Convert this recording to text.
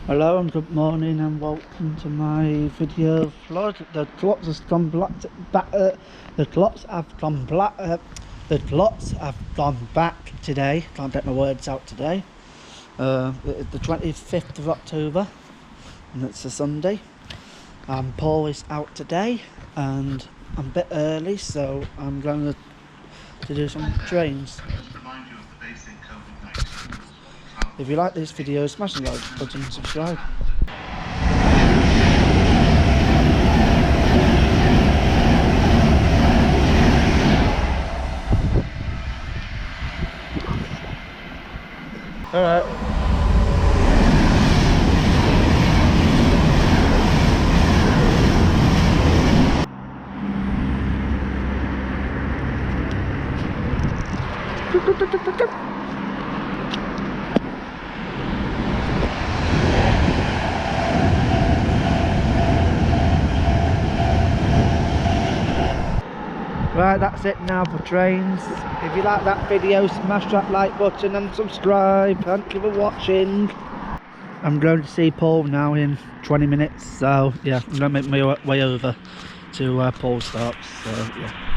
Hello and good morning and welcome to my video vlog. The clocks have gone black. The clocks have gone black. The clocks have gone back today. Can't get my words out today. It's the 25th of October, and it's a Sunday. Paul is out today, and I'm a bit early, so I'm going to do some trains. If you like this video, smash the like button and subscribe. Alright. Right, that's it now for trains. If you like that video, smash that like button and subscribe. Thank you for watching. I'm going to see Paul now in 20 minutes, so yeah, I'm going to make my way over to Paul's stops, so yeah.